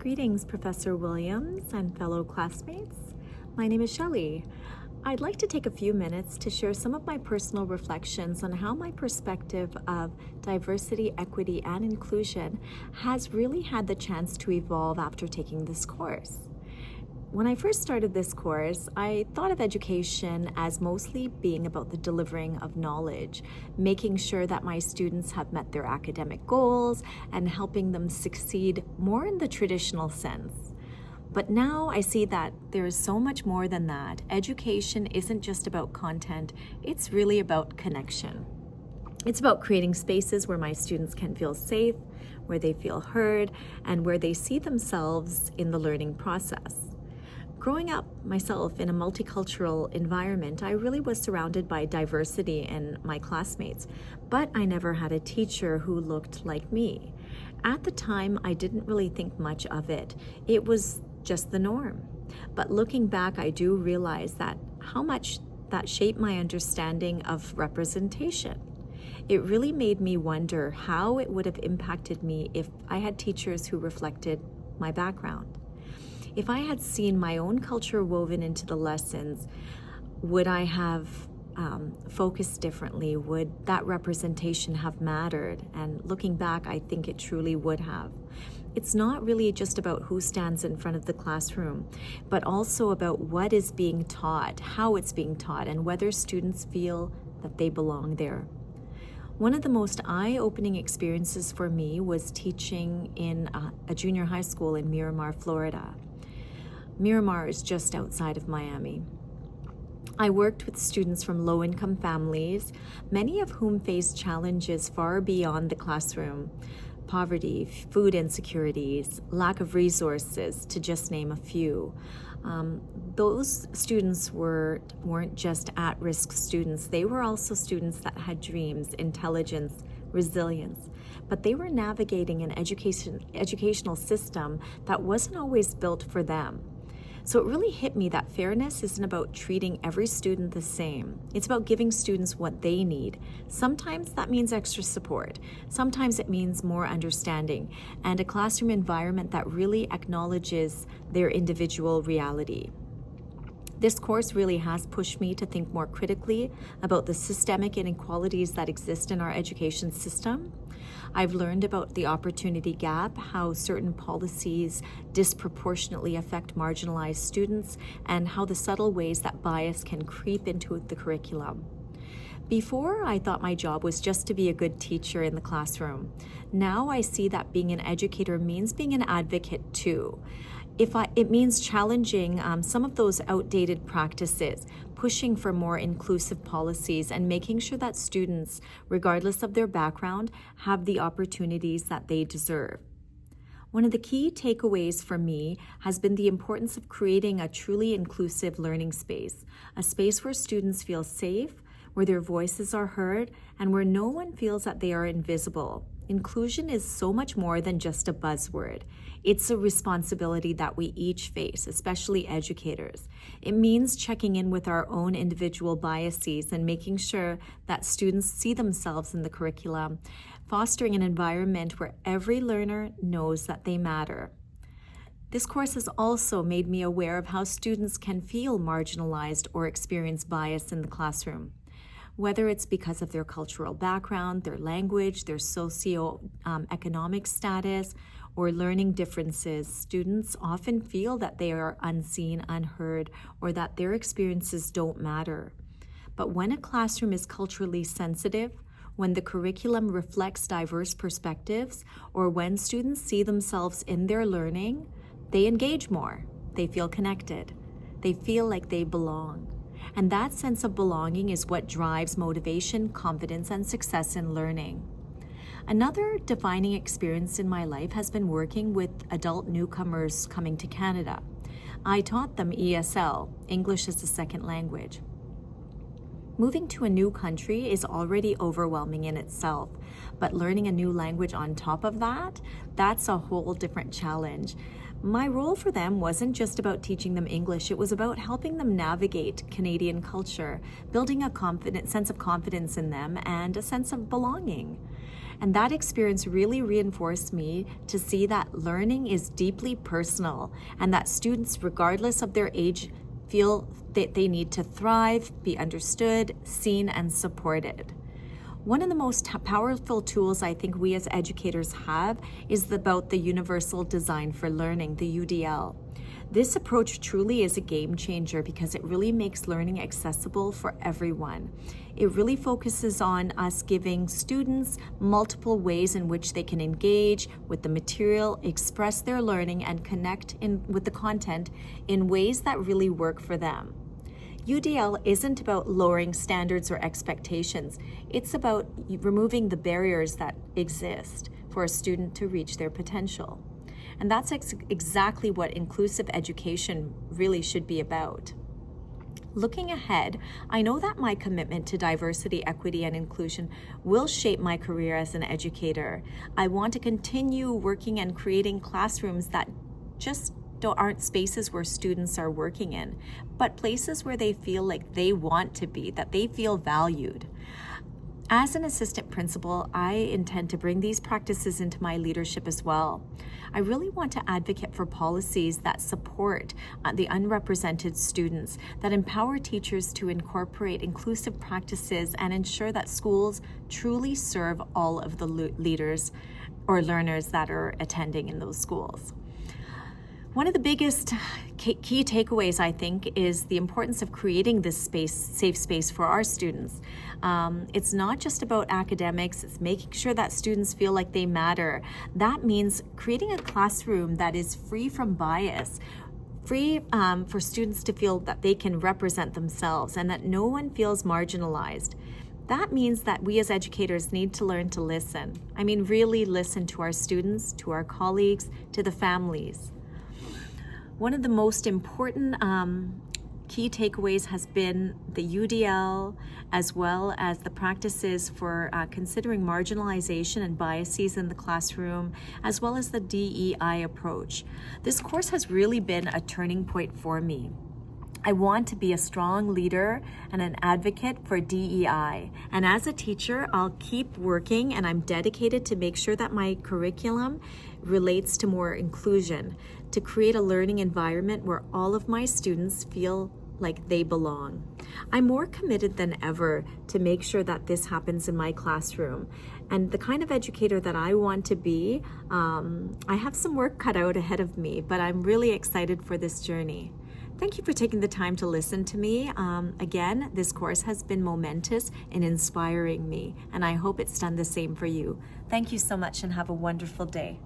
Greetings, Professor Williams and fellow classmates. My name is Shelley. I'd like to take a few minutes to share some of my personal reflections on how my perspective of diversity, equity, and inclusion has really had the chance to evolve after taking this course. When I first started this course, I thought of education as mostly being about the delivering of knowledge, making sure that my students have met their academic goals and helping them succeed more in the traditional sense. But now I see that there is so much more than that. Education isn't just about content, it's really about connection. It's about creating spaces where my students can feel safe, where they feel heard, and where they see themselves in the learning process. Growing up myself in a multicultural environment, I really was surrounded by diversity in my classmates, but I never had a teacher who looked like me. At the time, I didn't really think much of it. It was just the norm. But looking back, I do realize that how much that shaped my understanding of representation. It really made me wonder how it would have impacted me if I had teachers who reflected my background. If I had seen my own culture woven into the lessons, would I have focused differently? Would that representation have mattered? And looking back, I think it truly would have. It's not really just about who stands in front of the classroom, but also about what is being taught, how it's being taught, and whether students feel that they belong there. One of the most eye-opening experiences for me was teaching in a junior high school in Miramar, Florida. Miramar is just outside of Miami. I worked with students from low-income families, many of whom faced challenges far beyond the classroom: poverty, food insecurities, lack of resources, to just name a few. Those students weren't just at-risk students. They were also students that had dreams, intelligence, resilience, but they were navigating an educational system that wasn't always built for them. So it really hit me that fairness isn't about treating every student the same. It's about giving students what they need. Sometimes that means extra support. Sometimes it means more understanding and a classroom environment that really acknowledges their individual reality. This course really has pushed me to think more critically about the systemic inequalities that exist in our education system. I've learned about the opportunity gap, how certain policies disproportionately affect marginalized students, and how the subtle ways that bias can creep into the curriculum. Before, I thought my job was just to be a good teacher in the classroom. Now I see that being an educator means being an advocate too. It means challenging some of those outdated practices, pushing for more inclusive policies, and making sure that students, regardless of their background, have the opportunities that they deserve. One of the key takeaways for me has been the importance of creating a truly inclusive learning space, a space where students feel safe, where their voices are heard, and where no one feels that they are invisible. Inclusion is so much more than just a buzzword. It's a responsibility that we each face, especially educators. It means checking in with our own individual biases and making sure that students see themselves in the curriculum, fostering an environment where every learner knows that they matter. This course has also made me aware of how students can feel marginalized or experience bias in the classroom. Whether it's because of their cultural background, their language, their socio-economic status, or learning differences, students often feel that they are unseen, unheard, or that their experiences don't matter. But when a classroom is culturally sensitive, when the curriculum reflects diverse perspectives, or when students see themselves in their learning, they engage more, they feel connected, they feel like they belong. And that sense of belonging is what drives motivation, confidence, and success in learning. Another defining experience in my life has been working with adult newcomers coming to Canada. I taught them ESL, English as a Second Language. Moving to a new country is already overwhelming in itself, but learning a new language on top of that, that's a whole different challenge. My role for them wasn't just about teaching them English, it was about helping them navigate Canadian culture, building a sense of confidence in them and a sense of belonging. And that experience really reinforced me to see that learning is deeply personal and that students, regardless of their age, feel that they need to thrive, be understood, seen, and supported. One of the most powerful tools I think we as educators have is about the Universal Design for Learning, the UDL. This approach truly is a game changer because it really makes learning accessible for everyone. It really focuses on us giving students multiple ways in which they can engage with the material, express their learning, and connect with the content in ways that really work for them. UDL isn't about lowering standards or expectations. It's about removing the barriers that exist for a student to reach their potential. And that's exactly what inclusive education really should be about. Looking ahead, I know that my commitment to diversity, equity, and inclusion will shape my career as an educator. I want to continue working and creating classrooms that just aren't spaces where students are working in, but places where they feel like they want to be, that they feel valued. As an assistant principal, I intend to bring these practices into my leadership as well. I really want to advocate for policies that support the unrepresented students, that empower teachers to incorporate inclusive practices and ensure that schools truly serve all of the leaders or learners that are attending in those schools. One of the biggest key takeaways, I think, is the importance of creating this safe space for our students. It's not just about academics, it's making sure that students feel like they matter. That means creating a classroom that is free from bias, free for students to feel that they can represent themselves and that no one feels marginalized. That means that we as educators need to learn to listen. I mean, really listen to our students, to our colleagues, to the families. One of the most important key takeaways has been the UDL, as well as the practices for considering marginalization and biases in the classroom, as well as the DEI approach. This course has really been a turning point for me. I want to be a strong leader and an advocate for DEI. And as a teacher, I'll keep working, and I'm dedicated to make sure that my curriculum relates to more inclusion, to create a learning environment where all of my students feel like they belong. I'm more committed than ever to make sure that this happens in my classroom. And the kind of educator that I want to be, I have some work cut out ahead of me, but I'm really excited for this journey. Thank you for taking the time to listen to me. Again, this course has been momentous in inspiring me, and I hope it's done the same for you. Thank you so much and have a wonderful day.